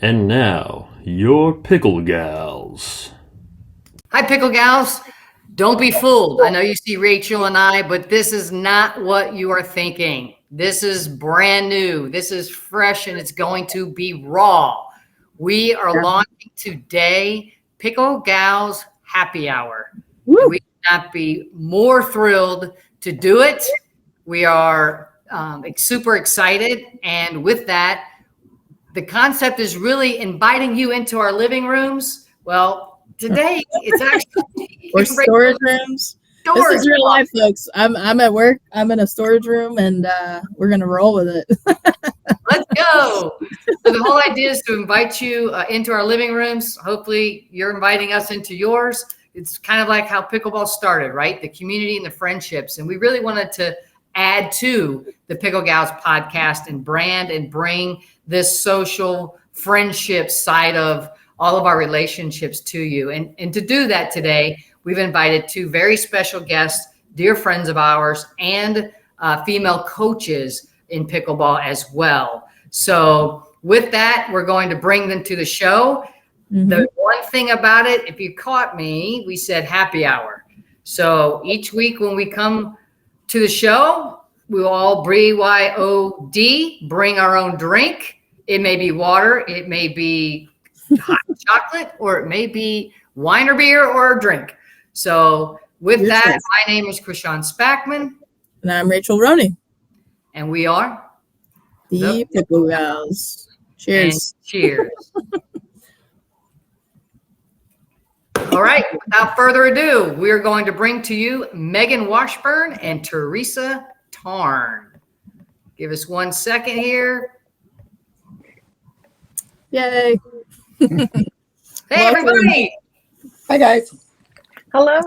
And now, your Pickle Gals. Hi, Pickle Gals. Don't be fooled. I know you see Rachel and I, but this is not what you are thinking. This is brand new. This is fresh, and it's going to be raw. We are launching today Pickle Gals Happy Hour. We could not be more thrilled to do it. We are super excited. And with that, the concept is really inviting you into our living rooms. Well, today it's actually or storage rooms. This is real life, folks. I'm at work. I'm in a storage room, and we're gonna roll with it. Let's go. So the whole idea is to invite you into our living rooms. Hopefully, you're inviting us into yours. It's kind of like how pickleball started, right? The community and the friendships, and we really wanted to add to the Pickle Gals podcast and brand and bring this social friendship side of all of our relationships to you. And to do that today, we've invited two very special guests, dear friends of ours, and female coaches in pickleball as well. So with that, we're going to bring them to the show. Mm-hmm. The one thing about it, if you caught me, we said happy hour. So each week when we come to the show, we will all BYOD, bring our own drink. It may be water, it may be hot chocolate, or it may be wine or beer or a drink. So with that, my name is Krishan Spackman. And I'm Rachel Roney. And we are the Pickle Gals. Cheers. And cheers. All right, without further ado, we are going to bring to you Megan Washburn and Teresa Tarn. Give us 1 second here. Yay. Hey, everybody. Hi, guys. Hello.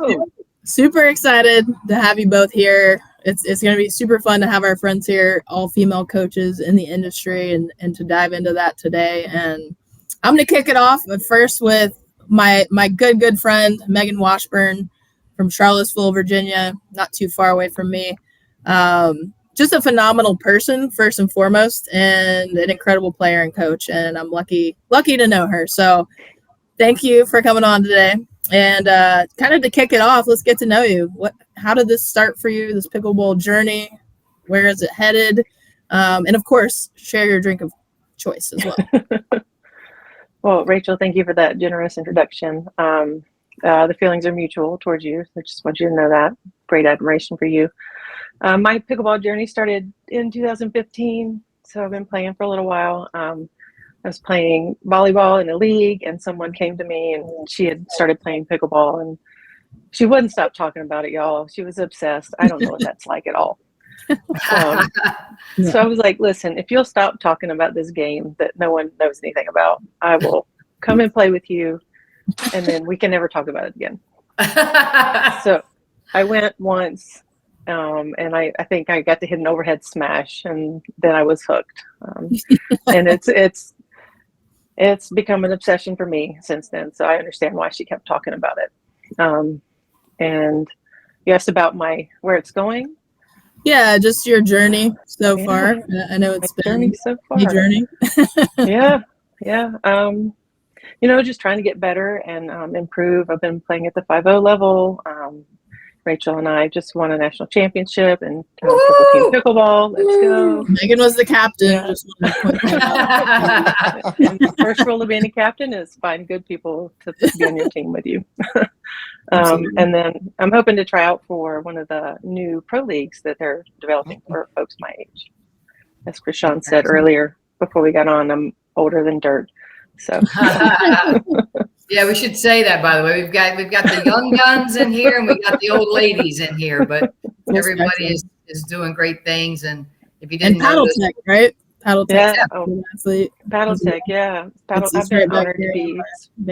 Super excited to have you both here. It's going to be super fun to have our friends here, all female coaches in the industry, and to dive into that today. And I'm going to kick it off first with my good friend, Megan Washburn from Charlottesville, Virginia, not too far away from me. Just a phenomenal person, first and foremost, and an incredible player and coach. And I'm lucky to know her. So thank you for coming on today. And kind of to kick it off, let's get to know you. How did this start for you, this pickleball journey? Where is it headed? And of course, share your drink of choice as well. Well, Rachel, thank you for that generous introduction. The feelings are mutual towards you. I just want you to know that. Great admiration for you. My pickleball journey started in 2015, so I've been playing for a little while. I was playing volleyball in a league, and someone came to me, and she had started playing pickleball, and she wouldn't stop talking about it, y'all. She was obsessed. I don't know what that's like at all. So I was like, listen, if you'll stop talking about this game that no one knows anything about, I will come and play with you, and then we can never talk about it again. So I went once, and I think I got to hit an overhead smash, and then I was hooked. And it's become an obsession for me since then. So I understand why she kept talking about it. And you asked about where it's going. Yeah, just your journey so far. I know it's been a journey. Yeah. Just trying to get better and improve. I've been playing at the 5-0 level. Rachel and I just won a national championship and Triple Team Pickleball. Let's go. Megan was the captain. Yeah. Just wanted to point that out. And the first rule of being a captain is find good people to be on your team with you. And then I'm hoping to try out for one of the new pro leagues that they're developing for folks my age. As Krishan said earlier before we got on, I'm older than dirt. So yeah, we should say that, by the way. We've got the young guns in here, and we've got the old ladies in here, but everybody is doing great things. And if you didn't know this, tech, right? Paddle tech. Yeah. Paddle tech, yeah. I've been honored to be.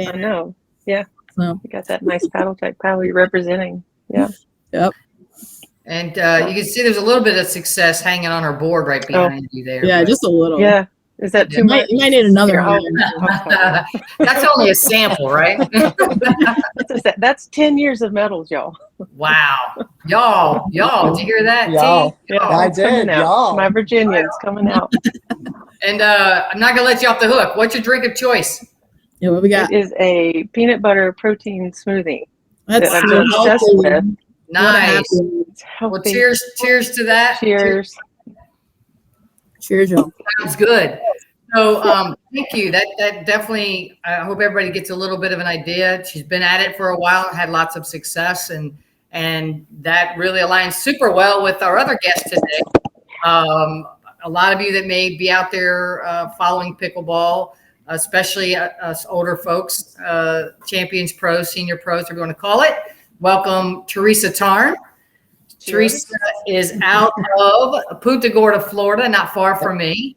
I know. Yeah. So you got that nice paddle tech paddle you're representing. Yeah. Yep. And you can see there's a little bit of success hanging on our board right behind you there. Yeah, just a little. Yeah. Is that too much? You might need another one. That's only a sample, right? That's 10 years of medals, y'all. Wow. Y'all, did you hear that? Y'all. Yeah, I did, y'all. My Virginians coming out. And I'm not gonna let you off the hook. What's your drink of choice? Yeah, what we got? It is a peanut butter protein smoothie That's that I'm so obsessed healthy. with. Nice. It's Well, healthy. cheers to that. Cheers. Cheers, y'all. Sounds good. So thank you. That definitely, I hope everybody gets a little bit of an idea. She's been at it for a while, had lots of success, and that really aligns super well with our other guest today. A lot of you that may be out there following pickleball, especially us older folks, champions pros, senior pros, whatever you want to call it. Welcome, Teresa Tarn. Cheers. Teresa is out of Punta Gorda, Florida, not far from me.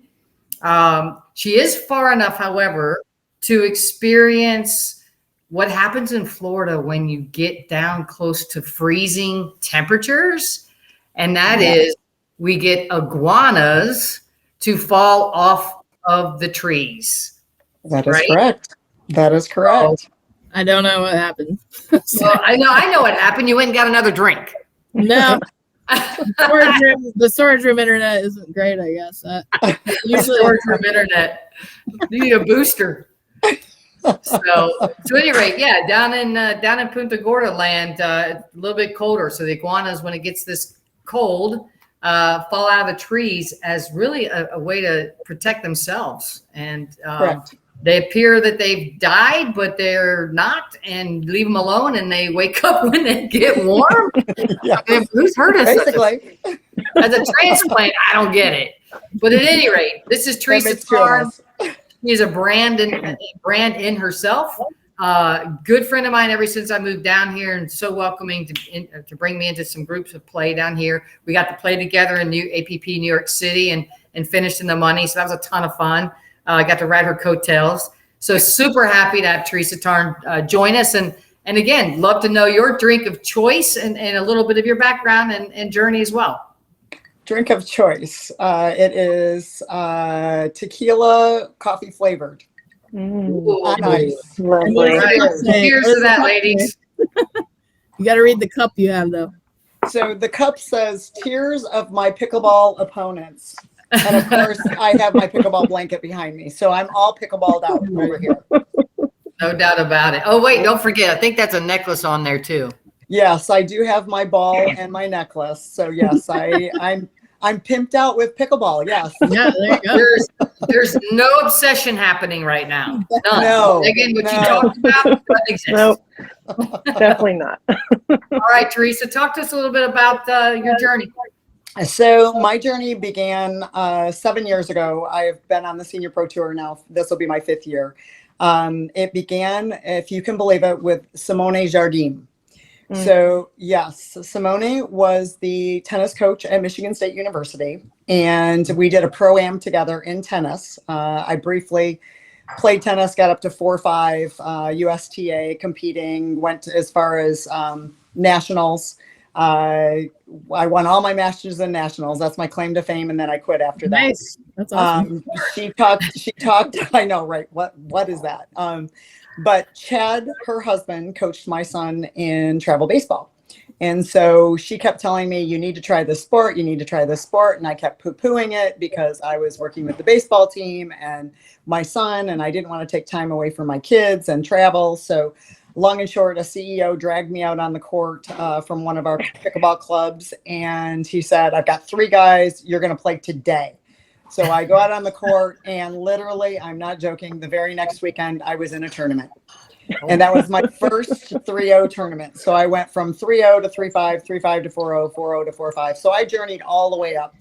She is far enough, however, to experience what happens in Florida when you get down close to freezing temperatures. And that is, we get iguanas to fall off of the trees. That is right? correct. That is correct. I don't know what happened. Well, I know what happened. You went and got another drink. No. The storage room internet isn't great, I guess. Usually storage room internet. You need a booster. So at any rate, yeah, down in Punta Gorda land, a little bit colder. So the iguanas, when it gets this cold, fall out of the trees as really a way to protect themselves. And they appear that they've died, but they're not, and leave them alone, and they wake up when they get warm. Yeah. I mean, who's heard of Basically. as a transplant? I don't get it. But at any rate, this is Teresa Tarn. She's a brand in herself. Good friend of mine ever since I moved down here, and so welcoming to bring me into some groups of play down here. We got to play together in APP New York City and finished in the money, so that was a ton of fun. I got to ride her coattails. So super happy to have Teresa Tarn join us. And again, love to know your drink of choice and a little bit of your background and journey as well. Drink of choice. It is tequila coffee flavored. Nice. Lovely. Cheers to that, ladies. You got to read the cup you have, though. So the cup says "Tears of my pickleball opponents." And of course, I have my pickleball blanket behind me. So I'm all pickleballed out over here. No doubt about it. Oh, wait, don't forget. I think that's a necklace on there, too. Yes, I do have my ball and my necklace. So yes, I'm pimped out with pickleball. Yes. Yeah, there you go. There's no obsession happening right now. None. No. Again, what you talked about doesn't exist. Nope. Definitely not. All right, Teresa, talk to us a little bit about your journey. So my journey began 7 years ago. I've been on the Senior Pro Tour now. This will be my 5th year. It began, if you can believe it, with Simone Jardim. So yes, Simone was the tennis coach at Michigan State University, and we did a pro-am together in tennis. I briefly played tennis, got up to 4-5, USTA competing, went as far as nationals. I won all my masters and nationals. That's my claim to fame, and then I quit after that. Nice. That's awesome. She talked. I know, right? What is that? But Chad, her husband, coached my son in travel baseball. And so she kept telling me, you need to try this sport. You need to try this sport. And I kept poo-pooing it because I was working with the baseball team and my son, and I didn't want to take time away from my kids and travel. So long and short, a CEO dragged me out on the court from one of our pickleball clubs. And he said, I've got 3 guys. You're going to play today. So I go out on the court, and literally, I'm not joking, the very next weekend, I was in a tournament. And that was my first 3-0 tournament. So I went from 3-0 to 3-5, 3-5 to 4-0, 4-0 to 4-5. So I journeyed all the way up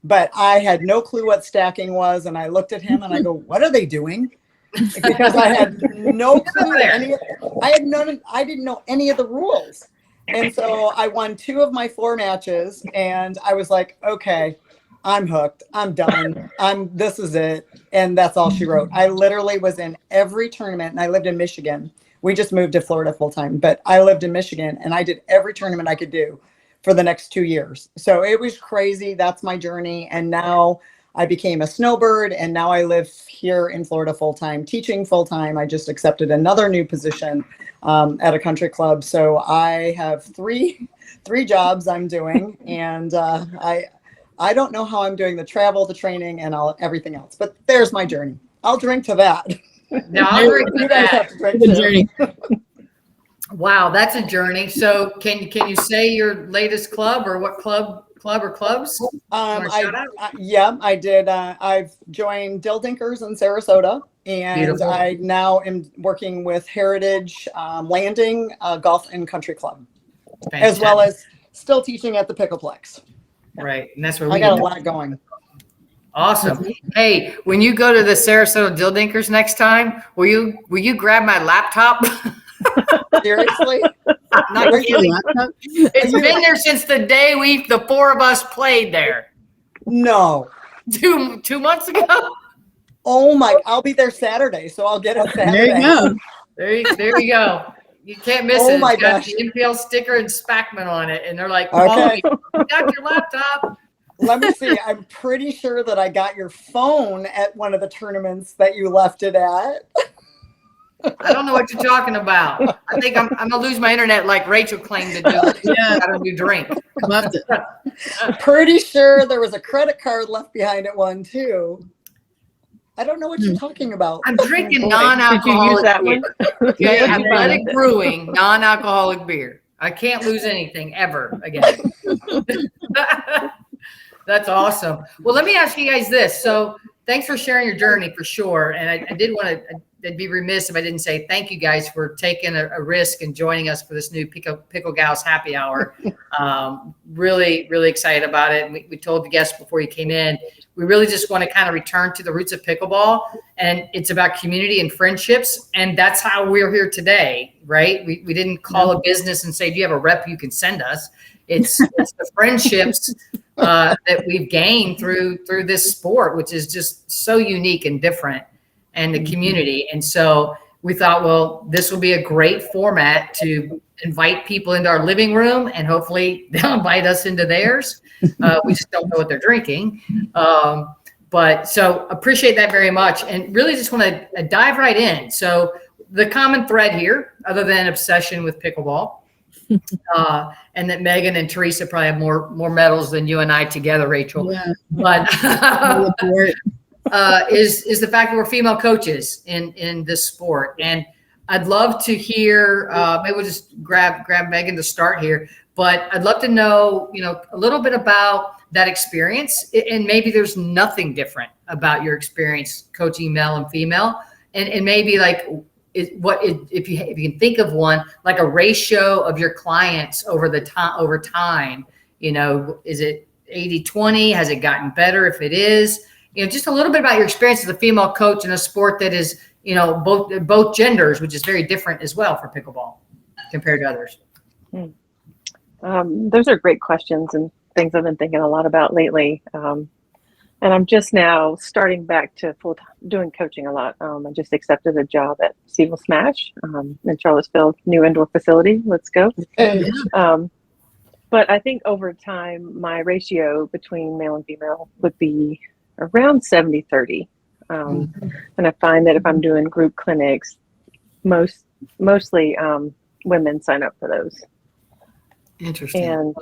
but I had no clue what stacking was. And I looked at him and I go, what are they doing? Because I had no clue. I didn't know any of the rules. And so I won 2 of my 4 matches, and I was like, okay, I'm hooked. I'm done. This is it. And that's all she wrote. I literally was in every tournament, and I lived in Michigan. We just moved to Florida full time, but I lived in Michigan, and I did every tournament I could do for the next 2 years. So it was crazy. That's my journey. And now I became a snowbird, and now I live here in Florida full time, teaching full time. I just accepted another new position at a country club. So I have three jobs I'm doing, and I don't know how I'm doing the travel, the training, and everything else. But there's my journey. I'll drink to that. Now I'll drink to You guys that. have to drink Good too. journey. Wow, that's a journey. So can you say your latest club or what club or clubs? Wanna shout out? I did. I've joined Dill Dinkers in Sarasota, and Beautiful. I now am working with Heritage Landing Golf and Country Club, as well as still teaching at the Pickleplex. Right, and that's where I we got a get lot going. awesome. Hey, when you go to the Sarasota Dill Dinkers next time, will you grab my laptop? Seriously? Not kidding. Laptop? It's been there since the day the four of us played there. No. 2 months ago. Oh my! I'll be there Saturday, so I'll get it Saturday. There you go. There you go. You can't miss Oh it. my It's got gosh. the NPL sticker and Spackman on it, and they're like, Okay. "Oh, you got your laptop." Let me see. I'm pretty sure that I got your phone at one of the tournaments that you left it at. I don't know what you're talking about. I think I'm gonna lose my internet like Rachel claimed to do. Yeah. Got a new drink. Left it. Pretty sure there was a credit card left behind at one too. I don't know what you're talking about. I'm drinking Boy, non-alcoholic did you use that beer. one? Okay, Yeah, Athletic Brewing, non-alcoholic beer. I can't lose anything ever again. That's awesome. Well, let me ask you guys this. So thanks for sharing your journey for sure. And I did want to, I'd be remiss if I didn't say thank you guys for taking a risk and joining us for this new Pickle Gals happy hour. Really, really excited about it. And we told the guests before you came in, we really just want to kind of return to the roots of pickleball, and it's about community and friendships. And that's how we're here today, right? We didn't call a business and say, do you have a rep you can send us? It's the friendships that we've gained through this sport, which is just so unique and different, and the community. And so we thought, well, this will be a great format to invite people into our living room, and hopefully they'll invite us into theirs. We just don't know what they're drinking. But so appreciate that very much, and really just want to dive right in. So the common thread here, other than obsession with pickleball, and that Megan and Teresa probably have more medals than you and I together, Rachel. Yeah. But is the fact that we're female coaches in this sport. And I'd love to hear, maybe we'll just grab Megan to start here, but I'd love to know, a little bit about that experience, and maybe there's nothing different about your experience coaching male and female, and maybe like if you can think of one, like a ratio of your clients over time, is it 80-20? Has it gotten better? If it is, just a little bit about your experience as a female coach in a sport that is, both genders, which is very different as well for pickleball compared to others. Those are great questions and things I've been thinking a lot about lately. And I'm just now starting back to full-time doing coaching a lot. I just accepted a job at Seagull Smash in Charlottesville, new indoor facility. Let's go. But I think over time, my ratio between male and female would be around 70-30. And I find that if I'm doing group clinics, mostly women sign up for those. Interesting. And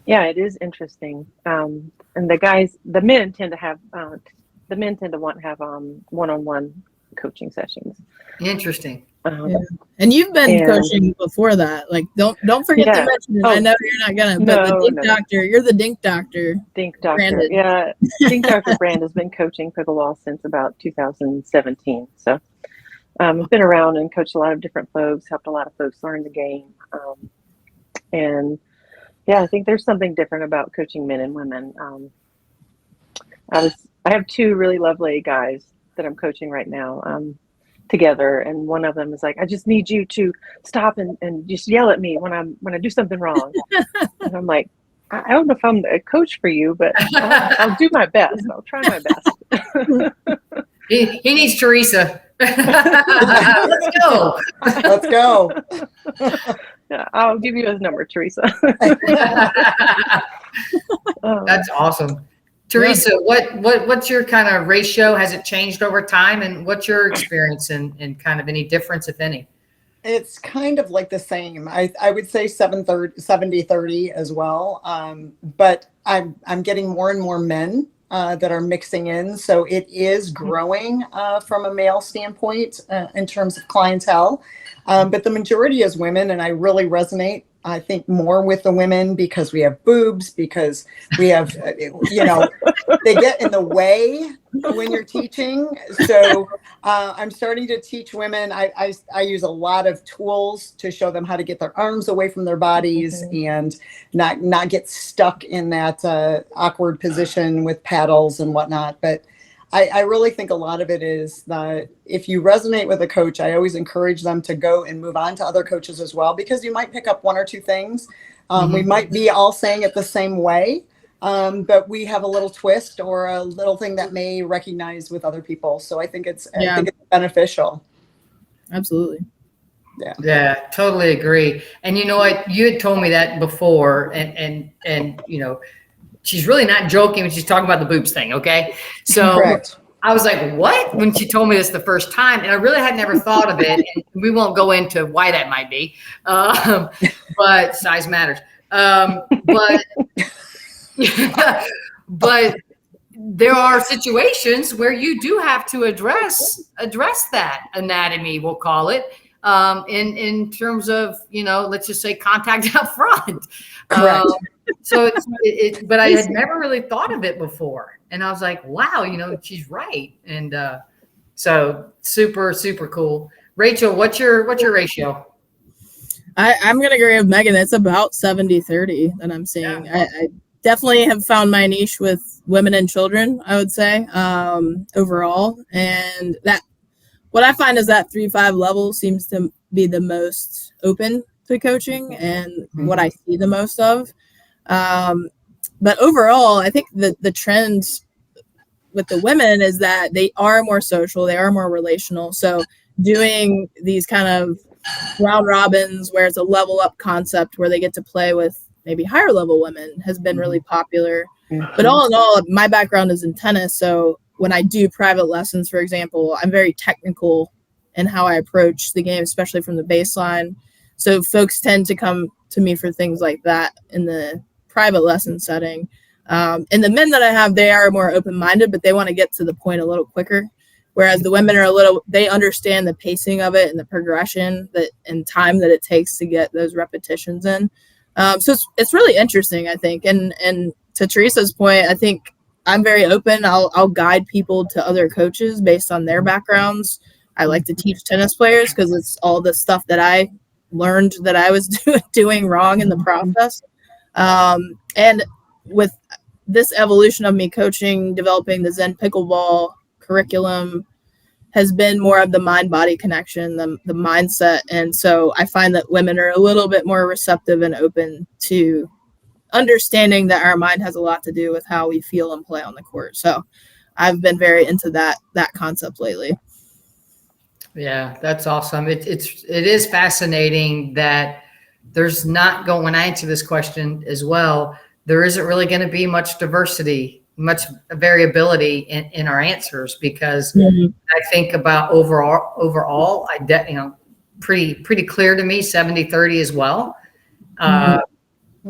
yeah, it is interesting. And the men tend to want to have one-on-one coaching sessions. Interesting. Yeah. And you've been coaching before that. Like, don't forget to mention it. I know you're not gonna, but the Dink Doctor, you're the Dink Doctor. Dink Doctor. Branded. Yeah. Dink Doctor brand has been coaching pickleball since about 2017. So I've been around and coached a lot of different folks, helped a lot of folks learn the game. And yeah, I think there's something different about coaching men and women. I have two really lovely guys that I'm coaching right now together, and one of them is like, I just need you to stop and just yell at me when I do something wrong. And I'm like, I don't know if I'm a coach for you, but I'll do my best. I'll try my best. He needs Teresa. Let's go. Let's go. Yeah, I'll give you his number, Teresa. That's awesome. Teresa, what's your kind of ratio? Has it changed over time? And what's your experience in kind of any difference, if any? It's kind of like the same. I would say 70-30 as well. But I'm getting more and more men that are mixing in. So it is growing from a male standpoint in terms of clientele. But the majority is women, and I really resonate, I think, more with the women because we have boobs, because we have, they get in the way when you're teaching. So I'm starting to teach women. I use a lot of tools to show them how to get their arms away from their bodies and not get stuck in that awkward position with paddles and whatnot. But I really think a lot of it is that if you resonate with a coach, I always encourage them to go and move on to other coaches as well, because you might pick up one or two things. We might be all saying it the same way, but we have a little twist or a little thing that may recognize with other people. So I think it's beneficial. Absolutely. Yeah, totally agree. And you know what? You had told me that before, and she's really not joking when she's talking about the boobs thing. Okay. So Correct. I was like, what? When she told me this the first time, and I really had never thought of it. And we won't go into why that might be. But size matters. But there are situations where you do have to address that anatomy, we'll call it, in terms of, let's just say contact out front. Correct. So but I had never really thought of it before. And I was like, wow, she's right. And so super, super cool. Rachel, what's your ratio? I'm going to agree with Megan. It's about 70-30 that I'm seeing. Yeah. I definitely have found my niche with women and children, I would say, overall. And that what I find is that 3-5 level seems to be the most open to coaching and what I see the most of. But overall, I think the trend with the women is that they are more social, they are more relational. So doing these kind of round robins where it's a level up concept where they get to play with maybe higher level women has been really popular. But all in all, my background is in tennis. So when I do private lessons, for example, I'm very technical in how I approach the game, especially from the baseline. So folks tend to come to me for things like that in the private lesson setting. And the men that I have, they are more open-minded, but they want to get to the point a little quicker. Whereas the women are they understand the pacing of it and the progression and time that it takes to get those repetitions in. So it's really interesting, I think. And to Teresa's point, I think I'm very open. I'll guide people to other coaches based on their backgrounds. I like to teach tennis players because it's all the stuff that I learned that I was doing wrong in the process. And with this evolution of me coaching, developing the Zen Pickleball curriculum has been more of the mind-body connection, the mindset. And so I find that women are a little bit more receptive and open to understanding that our mind has a lot to do with how we feel and play on the court. So I've been very into that concept lately. Yeah, that's awesome. It is fascinating that there's not going, when I answer this question as well, there isn't really going to be much diversity, much variability in our answers, because I think about overall, pretty clear to me, 70-30 as well.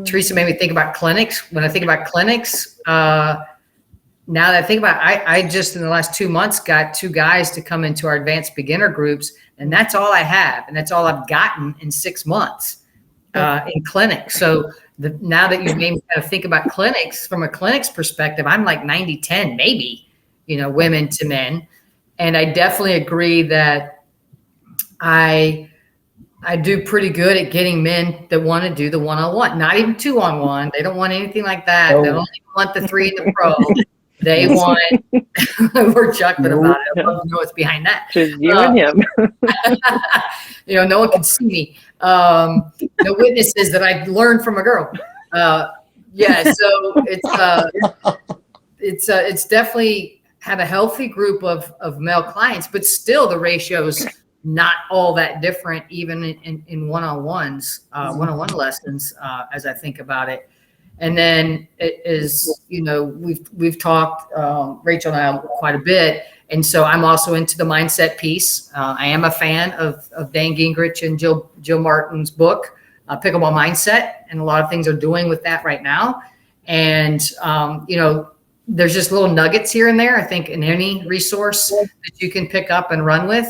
Teresa made me think about clinics. When I think about clinics, now that I think about it, I just in the last 2 months got 2 guys to come into our advanced beginner groups, and that's all I have. And that's all I've gotten in 6 months in clinics. So now that you've made me kind of think about clinics from a clinics perspective, I'm like 90-10, maybe, women to men. And I definitely agree that I do pretty good at getting men that want to do the one-on-one, not even 2-on-1. They don't want anything like that. They don't even want the 3 in the pro. They want, we're chuckling about it. I love to know what's behind that. Just you and him. No one can see me. No witnesses that I learned from a girl. So it's definitely have a healthy group of male clients, but still the ratio's not all that different, even in one-on-ones, one-on-one lessons, as I think about it. And then it is, we've talked, Rachel and I, quite a bit, And so I'm also into the mindset piece. I am a fan of Dan Gingrich and Jill Martin's book, Pickleball Mindset, and a lot of things are doing with that right now. And, there's just little nuggets here and there, I think, in any resource that you can pick up and run with.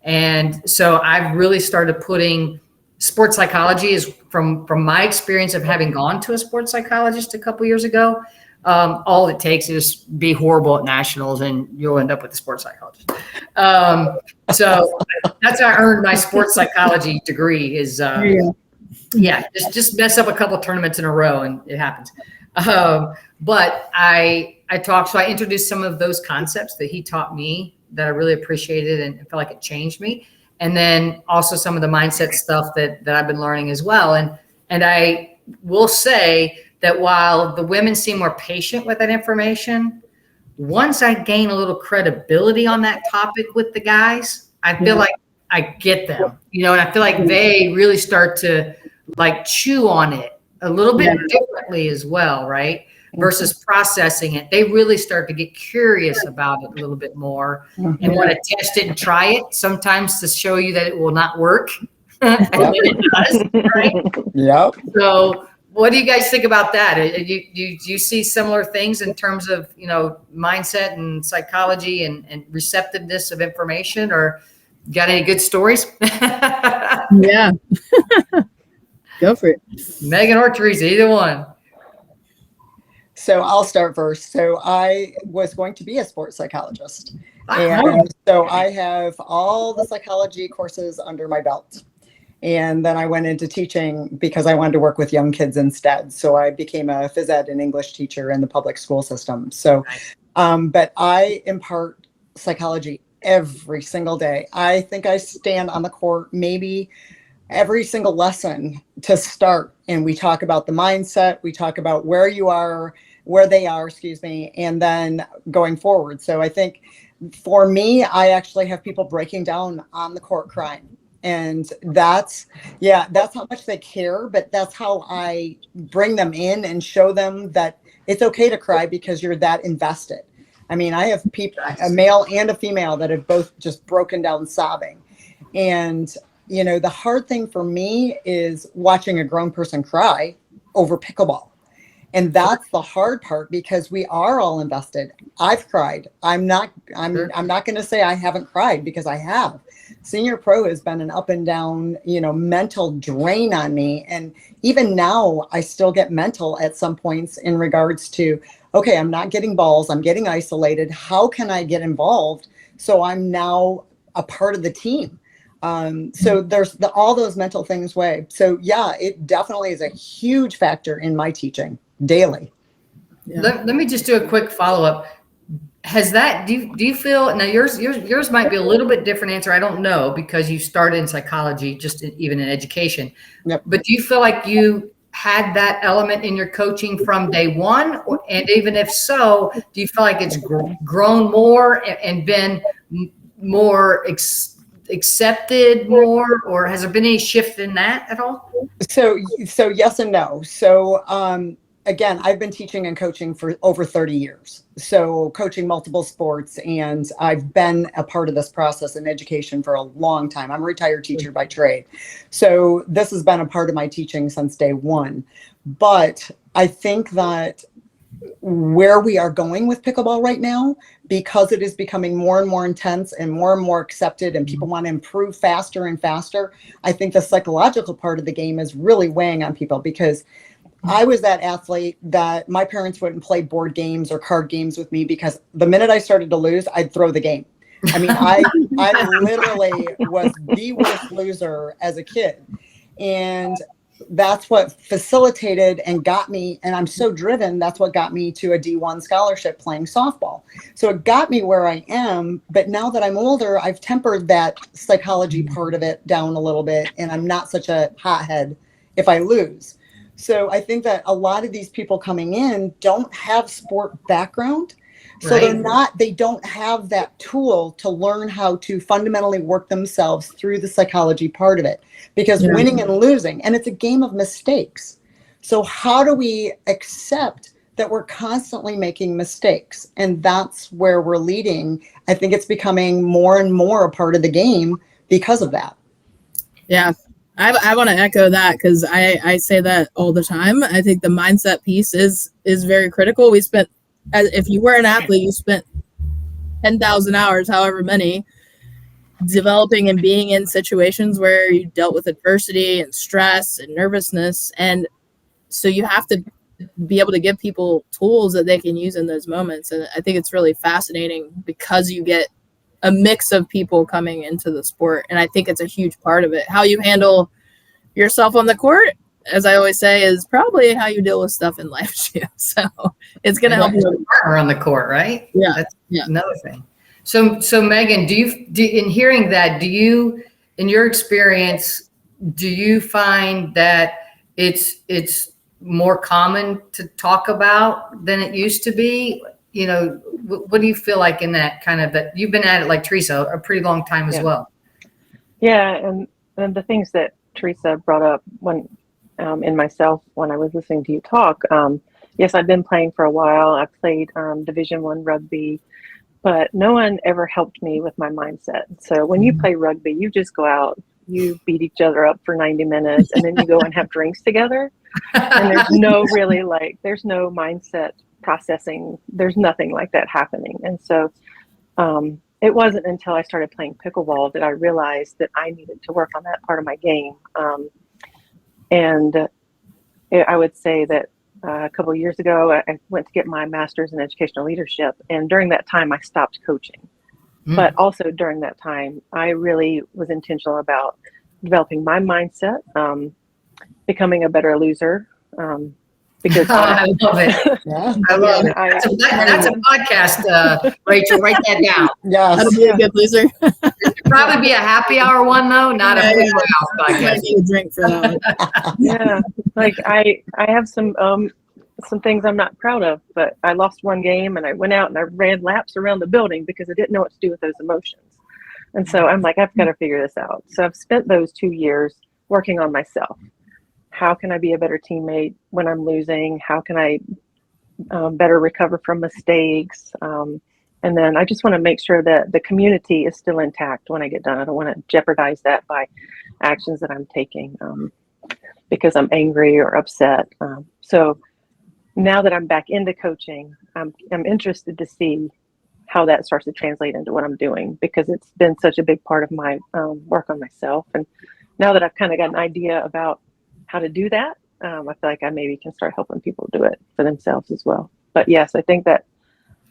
And so I've really started putting sports psychology is from my experience of having gone to a sports psychologist a couple years ago. All it takes is be horrible at nationals and you'll end up with a sports psychologist. So that's how I earned my sports psychology degree is, just mess up a couple of tournaments in a row and it happens. But I introduced some of those concepts that he taught me that I really appreciated and felt like it changed me. And then also some of the mindset stuff that I've been learning as well. And I will say that while the women seem more patient with that information, once I gain a little credibility on that topic with the guys, I feel like I get them, and I feel like they really start to like chew on it a little bit differently as well, right? Versus processing it. They really start to get curious about it a little bit more and want to test it and try it sometimes to show you that it will not work. And then it does, right? Yep. So what do you guys think about that? Do you see similar things in terms of, mindset and psychology and receptiveness of information, or got any good stories? Yeah. Go for it. Megan or Teresa, either one. So I'll start first. So I was going to be a sports psychologist. And so I have all the psychology courses under my belt. And then I went into teaching because I wanted to work with young kids instead. So I became a phys ed and English teacher in the public school system. So, but I impart psychology every single day. I think I stand on the court maybe every single lesson to start. And we talk about the mindset. We talk about where they are, and then going forward. So I think for me, I actually have people breaking down on the court crying. And that's how much they care, but that's how I bring them in and show them that it's okay to cry because you're that invested. I mean, I have people, a male and a female, that have both just broken down sobbing. And, the hard thing for me is watching a grown person cry over pickleball. And that's the hard part because we are all invested. I've cried. I'm not going to say I haven't cried because I have. Senior pro has been an up and down, mental drain on me. And even now I still get mental at some points in regards to, okay, I'm not getting balls. I'm getting isolated. How can I get involved? So I'm now a part of the team. So there's all those mental things weigh. So yeah, it definitely is a huge factor in my teaching daily. Yeah. Let me just do a quick follow-up. Has that, do you feel, now yours might be a little bit different answer. I don't know, because you started in psychology, even in education. Yep. But do you feel like you had that element in your coaching from day one? And even if so, do you feel like it's grown more and been more accepted more, or has there been any shift in that at all? So yes and no. So, again, I've been teaching and coaching for over 30 years. So coaching multiple sports, and I've been a part of this process in education for a long time. I'm a retired teacher by trade. So this has been a part of my teaching since day one. But I think that where we are going with pickleball right now, because it is becoming more and more intense and more accepted, and people want to improve faster and faster, I think the psychological part of the game is really weighing on people, because I was that athlete that my parents wouldn't play board games or card games with me, because the minute I started to lose, I'd throw the game. I mean, I literally was the worst loser as a kid. And that's what facilitated and got me, and I'm so driven, that's what got me to a D1 scholarship playing softball. So it got me where I am, but now that I'm older, I've tempered that psychology part of it down a little bit, and I'm not such a hothead if I lose. So I think that a lot of these people coming in don't have sport background. So they don't have that tool to learn how to fundamentally work themselves through the psychology part of it, because winning and losing, and it's a game of mistakes. So how do we accept that we're constantly making mistakes. And that's where we're leading. I think it's becoming more and more a part of the game because of that. Yeah. I want to echo that because I say that all the time. I think the mindset piece is very critical. We spent, if you were an athlete, you spent 10,000 hours, however many, developing and being in situations where you dealt with adversity and stress and nervousness. And so you have to be able to give people tools that they can use in those moments. And I think it's really fascinating because you get a mix of people coming into the sport. And I think it's a huge part of it. How you handle yourself on the court, as I always say, is probably how you deal with stuff in life too. So it's going to help you. Partner on the court, right? Yeah. That's another thing. So Megan, in hearing that, in your experience, do you find that it's more common to talk about than it used to be? You know, what do you feel like in that kind of, that you've been at it like Teresa a pretty long time as well? Yeah. And the things that Teresa brought up in myself when I was listening to you talk, yes, I've been playing for a while. I played Division I rugby, but no one ever helped me with my mindset. So when you play rugby, you just go out, you beat each other up for 90 minutes, and then you go and have drinks together. And there's no mindset processing. There's nothing like that happening. And so it wasn't until I started playing pickleball that I realized that I needed to work on that part of my game. I would say that a couple of years ago, I went to get my master's in educational leadership. And during that time, I stopped coaching. But also during that time, I really was intentional about developing my mindset, becoming a better loser. Because I love it. Yeah. I love it. That's a podcast, Rachel. Write that down. Yes. That'll be a good loser. It'd probably be a happy hour one though, not a full house Might podcast. need a drink for that one. Yeah, like I have some things I'm not proud of, but I lost one game and I went out and I ran laps around the building because I didn't know what to do with those emotions. And so I'm like, I've got to figure this out. So I've spent those 2 years working on myself. How can I be a better teammate when I'm losing? How can I better recover from mistakes? And then I just want to make sure that the community is still intact when I get done. I don't want to jeopardize that by actions that I'm taking because I'm angry or upset. So now that I'm back into coaching, I'm interested to see how that starts to translate into what I'm doing, because it's been such a big part of my work on myself. And now that I've kind of got an idea about how to do that, I feel like I maybe can start helping people do it for themselves as well. But yes, I think that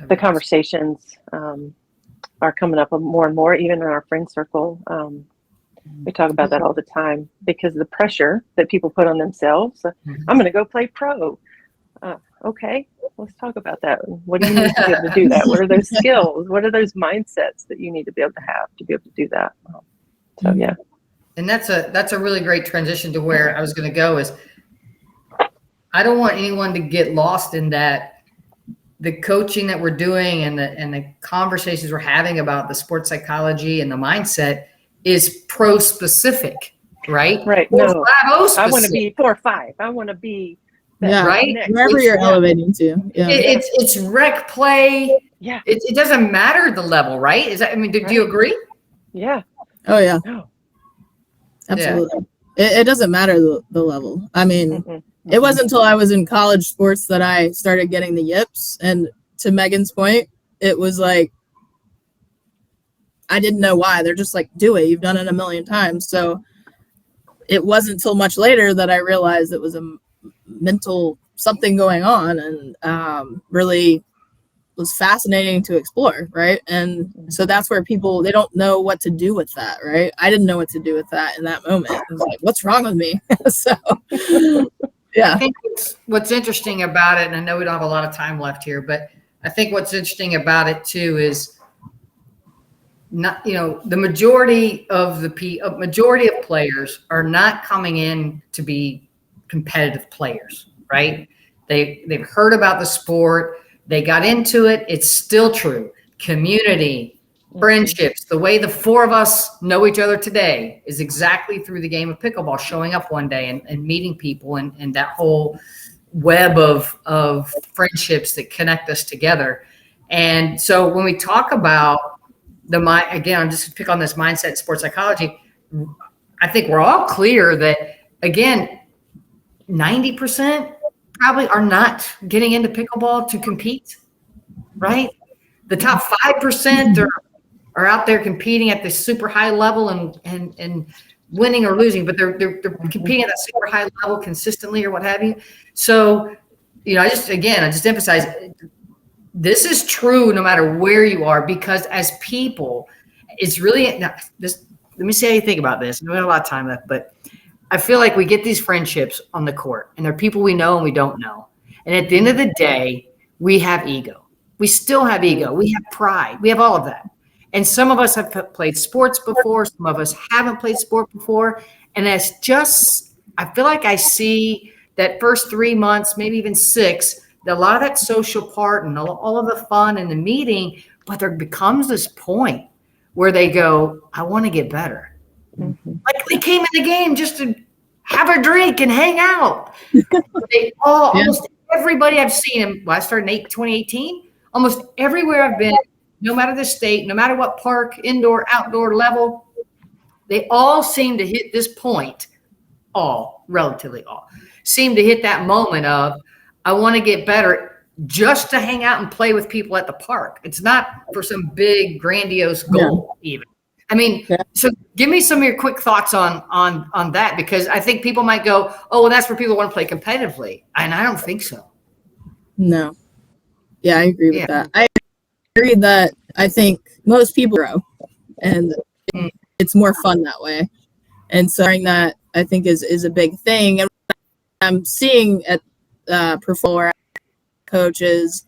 the conversations are coming up more and more, even in our friend circle. We talk about that all the time because the pressure that people put on themselves. I'm going to go play pro. Okay, let's talk about that. What do you need to be able to do that? What are those skills? What are those mindsets that you need to be able to have to be able to do that? So yeah. And that's a really great transition to where I was going to go is I don't want anyone to get lost in that the coaching that we're doing and the conversations we're having about the sports psychology and the mindset is pro specific, right? Right. No, I want to be 4 or 5. I want to be right. Wherever you're elevating to. Yeah. It's rec play. Yeah. It doesn't matter the level, right? Do you agree? Yeah. Oh yeah. No. Absolutely. It doesn't matter the level. I mean, Mm-mm. it wasn't until I was in college sports that I started getting the yips. And to Megan's point, it was like, I didn't know why. They're just like, do it. You've done it a million times. So it wasn't until much later that I realized it was a mental something going on, and really was fascinating to explore, right? And so that's where people, they don't know what to do with that, right? I didn't know what to do with that in that moment. I was like, what's wrong with me? So yeah. I think what's interesting about it, and I know we don't have a lot of time left here, but I think what's interesting about it too is not, the majority of players are not coming in to be competitive players, right? They've heard about the sport. They got into it. It's still true. Community, friendships, the way the 4 of us know each other today is exactly through the game of pickleball, showing up one day and meeting people and that whole, web of friendships that connect us together. And so when we talk about the mind, again, I'm just going to pick on this mindset in sports psychology. I think we're all clear that, again, 90% probably are not getting into pickleball to compete, right? The top 5% are out there competing at this super high level and winning or losing, but they're competing at that super high level consistently or what have you. So, I just emphasize this is true no matter where you are, because as people, it's really this. Let me see how you think about this. We don't have a lot of time left, but I feel like we get these friendships on the court, and they're people we know and we don't know. And at the end of the day, we have ego. We still have ego. We have pride. We have all of that. And some of us have played sports before. Some of us haven't played sport before. And it's just, I feel like I see that first 3 months, maybe even 6, that a lot of that social part and all of the fun and the meeting, but there becomes this point where they go, I want to get better. Mm-hmm. Like they came in the game just to have a drink and hang out. Almost everybody I've seen, I started in 2018, almost everywhere I've been, no matter the state, no matter what park, indoor, outdoor level, they all seem to hit this point, relatively all, seem to hit that moment of, I want to get better just to hang out and play with people at the park. It's not for some big, grandiose goal even. I mean, so give me some of your quick thoughts on that, because I think people might go, oh, well, that's where people want to play competitively. And I don't think so. No. Yeah, I agree with that. I agree that I think most people grow, and it's more fun that way. And so that I think is a big thing. And I'm seeing at Performer coaches,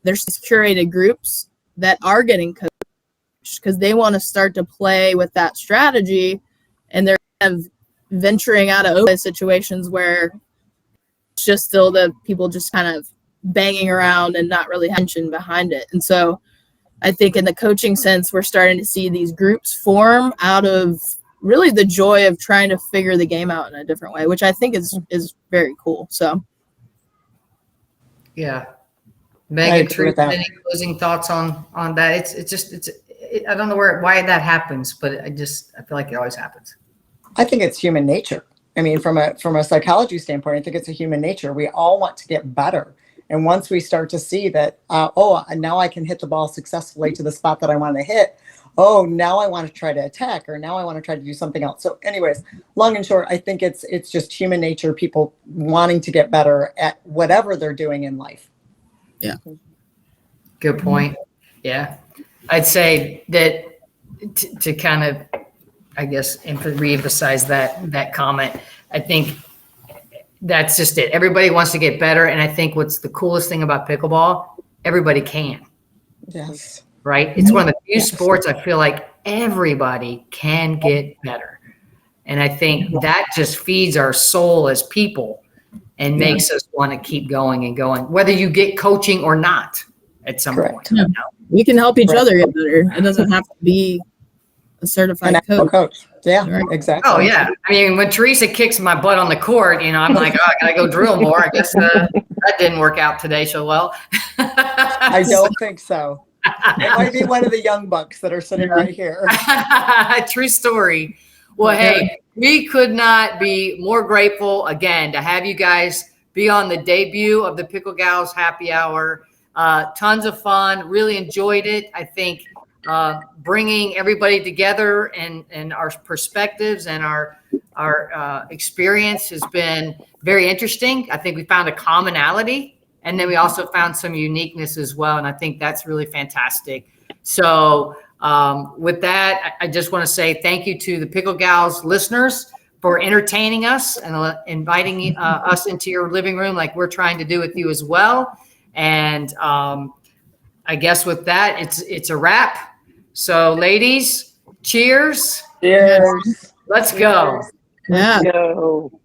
there's these curated groups that are getting coached because they want to start to play with that strategy, and they're kind of venturing out of open situations where it's just still the people just kind of banging around and not really tension behind it. And so I think in the coaching sense, we're starting to see these groups form out of really the joy of trying to figure the game out in a different way, which I think is very cool. So yeah. Megan, Teresa, any closing thoughts on that? It's I don't know why that happens, but I feel like it always happens. I think it's human nature. I mean, from a psychology standpoint, I think it's a human nature. We all want to get better. And once we start to see that, now I can hit the ball successfully to the spot that I want to hit. Oh, now I want to try to attack, or now I want to try to do something else. So anyways, long and short, I think it's just human nature, people wanting to get better at whatever they're doing in life. Yeah. Good point. Yeah. I'd say that to kind of, I guess, reemphasize that comment, I think that's just it. Everybody wants to get better. And I think what's the coolest thing about pickleball, everybody can. Yes. Right? It's one of the few sports I feel like everybody can get better. And I think that just feeds our soul as people and makes us want to keep going and going, whether you get coaching or not at some point. Yeah. We can help each other get better. It doesn't have to be a certified coach. Yeah, right. Exactly. Oh, yeah. I mean, when Teresa kicks my butt on the court, I'm like, I got to go drill more. I guess that didn't work out today so well. I don't think so. It might be one of the young bucks that are sitting right here. True story. Well, hey, we could not be more grateful again to have you guys be on the debut of the Pickle Gals Happy Hour. Tons of fun. Really enjoyed it. I think bringing everybody together and our perspectives and our experience has been very interesting. I think we found a commonality. And then we also found some uniqueness as well. And I think that's really fantastic. So with that, I just want to say thank you to the Pickle Gals listeners for entertaining us and inviting us into your living room like we're trying to do with you as well. And I guess with that, it's a wrap. So ladies, cheers. Cheers. Let's go. Yeah. Let's go.